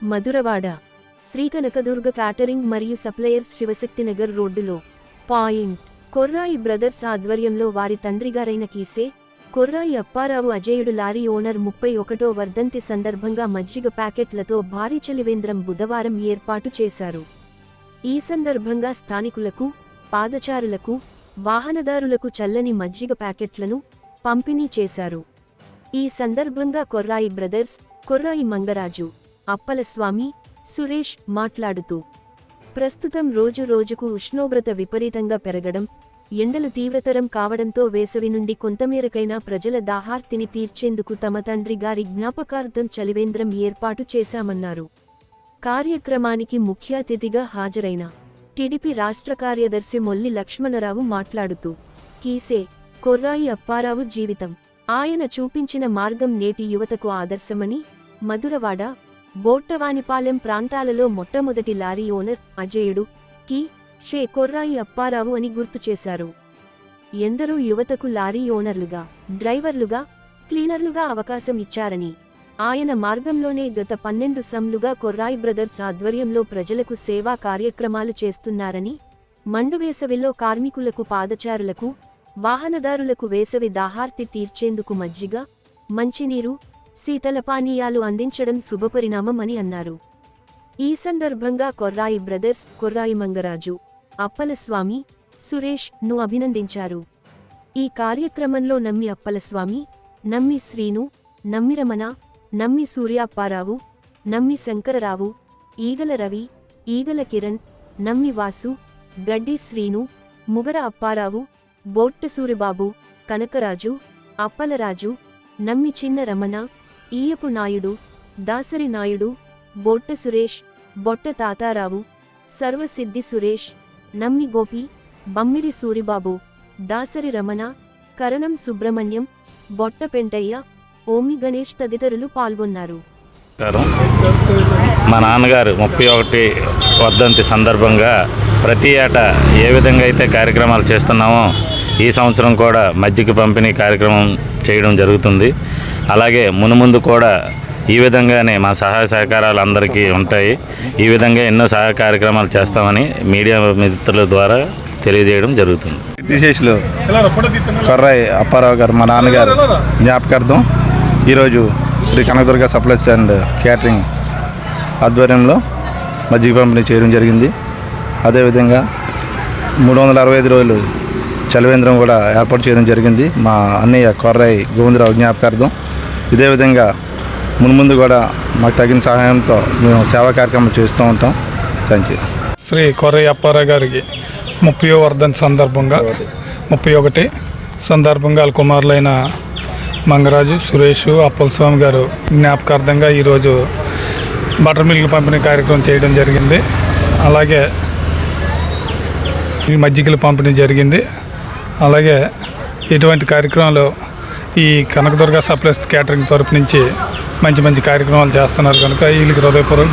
Madhurawada Shri Kanakadurga catering మరియు suppliers శివశక్తినగర్ రోడ్డులో point Korrai brothers ఆధ్వర్యంలో వారి తండ్రిగారైన కీసే కొర్రాయి అప్పారావు అజేయుడు లారీ ఓనర్ 31వ వర్ధంతి సందర్భంగా మజ్జిగ ప్యాకెట్లతో భారీ చలివేంద్రం బుధవారం ఏర్పాటు చేశారు. ఈ సందర్భంగా స్థానికులకు, పాదచారులకు, వాహనదారులకు చల్లని మజ్జిగ ప్యాకెట్లను పంపిణీ చేశారు. ఈ సందర్భంగా కొర్రాయి బ్రదర్స్, కొర్రాయి మంగరాజు, అప్పలస్వామి, సురేష్ మాట్లాడుతూ, ప్రస్తుతం రోజు రోజుకు ఉష్ణోగ్రత విపరీతంగా పెరగడం, ఎండలు తీవ్రతరం కావడంతో వేసవి నుండి కొంతమేరకైనా ప్రజల దాహార్తిని తీర్చేందుకు తమ తండ్రి గారి జ్ఞాపకార్థం చలివేంద్రం ఏర్పాటు చేశామన్నారు. కార్యక్రమానికి ముఖ్య అతిథిగా హాజరైన టీడీపీ రాష్ట్ర కార్యదర్శి మొల్లి లక్ష్మణరావు మాట్లాడుతూ, కీసే కొర్రాయి అప్పారావు జీవితం, ఆయన చూపించిన మార్గం నేటి యువతకు ఆదర్శమని, మధురవాడ, బోట్టవానిపాలెం ప్రాంతాలలో మొట్టమొదటి లారీ ఓనర్ అజేయుడు కీ.షే కొర్రాయి అప్పారావు అని గుర్తు చేశారు. ఎందరో యువతకు లారీ ఓనర్లుగా, డ్రైవర్లుగా, క్లీనర్లుగా అవకాశం ఇచ్చారని, ఆయన మార్గంలోనే గత 12 సంవత్సరాలుగా కొర్రాయి బ్రదర్స్ ఆధ్వర్యంలో ప్రజలకు సేవా కార్యక్రమాలు చేస్తున్నారని, మండువేసవిలో కార్మికులకు, పాదచారులకు, వాహనదారులకు వేసవి దాహార్తి తీర్చేందుకు మజ్జిగ, మంచినీరు, శీతల పానీయాలు అందించడం శుభపరిణామం అని అన్నారు. ఈ సందర్భంగా కొర్రాయి బ్రదర్స్, కొర్రాయి మంగరాజు, అప్పలస్వామి, సురేష్ ను అభినందించారు. ఈ కార్యక్రమంలో నమ్మి అప్పలస్వామి, నమ్మి శ్రీను, నమ్మి రమణ, నమ్మి సూర్యాప్పారావు, నమ్మి శంకరరావు, ఈగల రవి, ఈగల కిరణ్, నమ్మి వాసు, గడ్డి శ్రీను, ముగడ అప్పారావు, బోట్ట సూరిబాబు, కనకరాజు, అప్పలరాజు, నమ్మి చిన్న రమణ, ఈయపు నాయుడు, దాసరి నాయుడు, బోట్ట సురేష్, బొట్ట తాతారావు, సర్వసిద్ధి సురేష్, నమ్మి గోపి, బమ్మిడి సూరిబాబు, దాసరి రమణ, కరణం సుబ్రహ్మణ్యం, బొట్ట పెంటయ్య, ఓమి గణేష్ తదితరులు పాల్గొన్నారు. మా నాన్నగారు 31 వర్ధంతి సందర్భంగా ప్రతి ఏటా ఏ విధంగా అయితే కార్యక్రమాలు చేస్తున్నామో ఈ సంవత్సరం కూడా మజ్జిగ పంపిణీ కార్యక్రమం చేయడం జరుగుతుంది. అలాగే మునుముందు కూడా ఈ విధంగానే మా సహాయ సహకారాలు అందరికీ ఉంటాయి. ఈ విధంగా ఎన్నో సహాయ కార్యక్రమాలు చేస్తామని మీడియా మిత్రుల ద్వారా తెలియజేయడం జరుగుతుంది. విశేషులు కొర్రాయి అప్పారావు గారు మా నాన్నగారు జ్ఞాపకార్థం ఈరోజు Sri Kanakadurga supplies and catering ఆధ్వర్యంలో మజ్జిగ పంపిణీ చేయడం జరిగింది. అదేవిధంగా 365 రోజులు చలివేంద్రం కూడా ఏర్పాటు చేయడం జరిగింది మా అన్నయ్య కొర్రాయి గోవిందరావు జ్ఞాపకార్థం. ఇదే విధంగా మున్ముందు కూడా మాకు తగిన సహాయంతో మేము సేవా కార్యక్రమాలు చేస్తూ ఉంటాం. Thank you. శ్రీ కొర్రాయి అప్పారావు గారికి 30వ వర్ధంతి సందర్భంగా 31 సందర్భంగా కుమారులైన మంగరాజు, సురేష్, అప్పలస్వామి గారు జ్ఞాపకార్థంగా ఈరోజు బటర్ మిల్క్ పంపిణీ కార్యక్రమం చేయడం జరిగింది. అలాగే ఈ మజ్జిగలు పంపిణీ జరిగింది. అలాగే ఇటువంటి కార్యక్రమాలు ఈ కనకదుర్గ సప్లైస్ క్యాటరింగ్ తరపు నుంచి మంచి మంచి కార్యక్రమాలు చేస్తున్నారు కనుక వీళ్ళకి హృదయపూర్వక